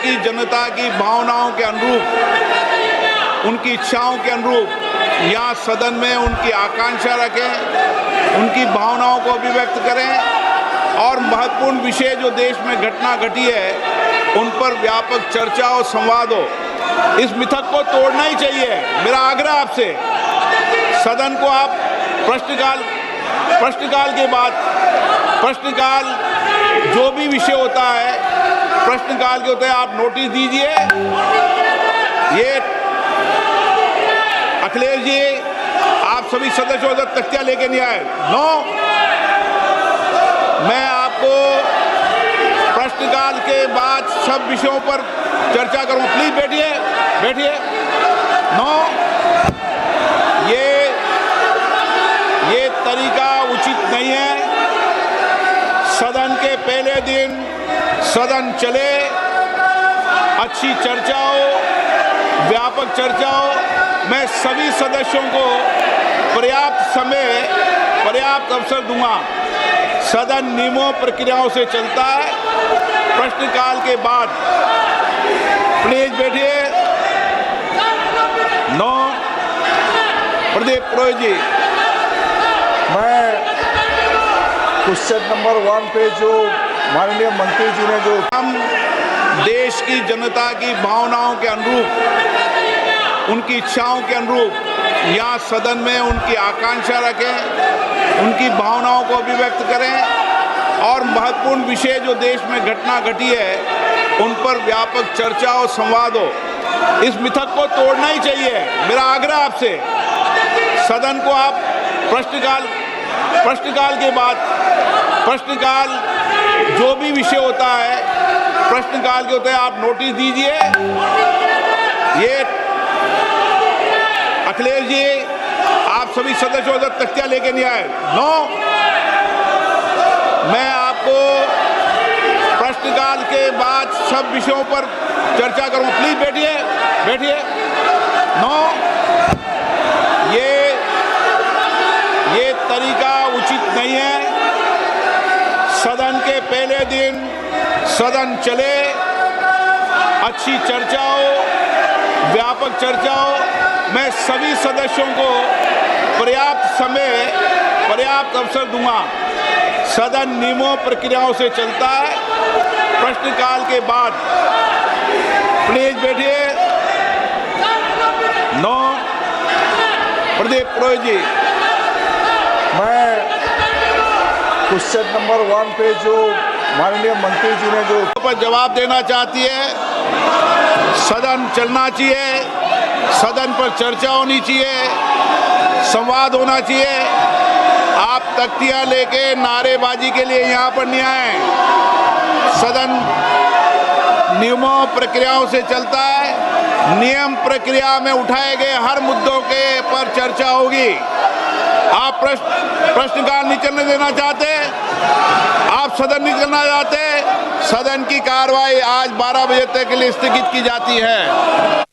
की जनता की भावनाओं के अनुरूप, उनकी इच्छाओं के अनुरूप यहाँ सदन में उनकी आकांक्षा रखें, उनकी भावनाओं को अभिव्यक्त करें और महत्वपूर्ण विषय जो देश में घटना घटी है उन पर व्यापक चर्चा और संवाद हो। इस मिथक को तोड़ना ही चाहिए। मेरा आग्रह आपसे, सदन को आप प्रश्नकाल के बाद प्रश्नकाल जो भी विषय होता है प्रश्नकाल के होते हैं आप नोटिस दीजिए। ये अखिलेश जी आप सभी सदस्यों उधर तख्तियां लेके नहीं आए। नो, मैं आपको प्रश्नकाल के बाद सब विषयों पर चर्चा करूं। प्लीज बैठिए, बैठिए। नो, ये तरीका उचित नहीं है। सदन के पहले दिन सदन चले, अच्छी चर्चा हो, व्यापक चर्चा हो। मैं सभी सदस्यों को पर्याप्त समय, पर्याप्त अवसर दूंगा। सदन नियमों प्रक्रियाओं से चलता है। प्रश्नकाल के बाद प्लीज बैठिए। नो, प्रदीप पुरोहित जी। मैं क्वेश्चन नंबर 1 पे जो माननीय मंत्री जी ने जो हम देश की जनता की भावनाओं के अनुरूप, उनकी इच्छाओं के अनुरूप यहाँ सदन में उनकी आकांक्षा रखें, उनकी भावनाओं को अभिव्यक्त करें और महत्वपूर्ण विषय जो देश में घटना घटी है उन पर व्यापक चर्चा और संवाद हो। इस मिथक को तोड़ना ही चाहिए। मेरा आग्रह आपसे, सदन को आप प्रश्नकाल के बाद प्रश्नकाल जो भी विषय होता है प्रश्नकाल के होते हैं आप नोटिस दीजिए। ये अखिलेश जी आप सभी सदस्यों उधर तख्तियां लेके नहीं आए। नो, मैं आपको प्रश्नकाल के बाद सब विषयों पर चर्चा करूं। प्लीज बैठिए, बैठिए। नो, ये तरीका उचित नहीं है। सदन के पहले दिन सदन चले, अच्छी चर्चा हो, व्यापक चर्चा हो। मैं सभी सदस्यों को पर्याप्त समय, पर्याप्त अवसर दूंगा। सदन नियमों प्रक्रियाओं से चलता है। प्रश्नकाल के बाद प्लीज बैठिए। नो, प्रदीप पुरोहित जी। मैं क्वेश्चन नंबर 1 पे जो माननीय मंत्री जी ने जो पर जवाब देना चाहती है। सदन चलना चाहिए, सदन पर चर्चा होनी चाहिए, संवाद होना चाहिए। आप तख्तियां लेके नारेबाजी के लिए यहाँ पर नहीं आए। सदन नियमों प्रक्रियाओं से चलता है। नियम प्रक्रिया में उठाए गए हर मुद्दों के पर चर्चा होगी। आप प्रश्नकाल नहीं चलने देना चाहते, आप सदन नहीं करना चाहते, सदन की कार्रवाई आज 12 बजे तक के लिए स्थगित की जाती है।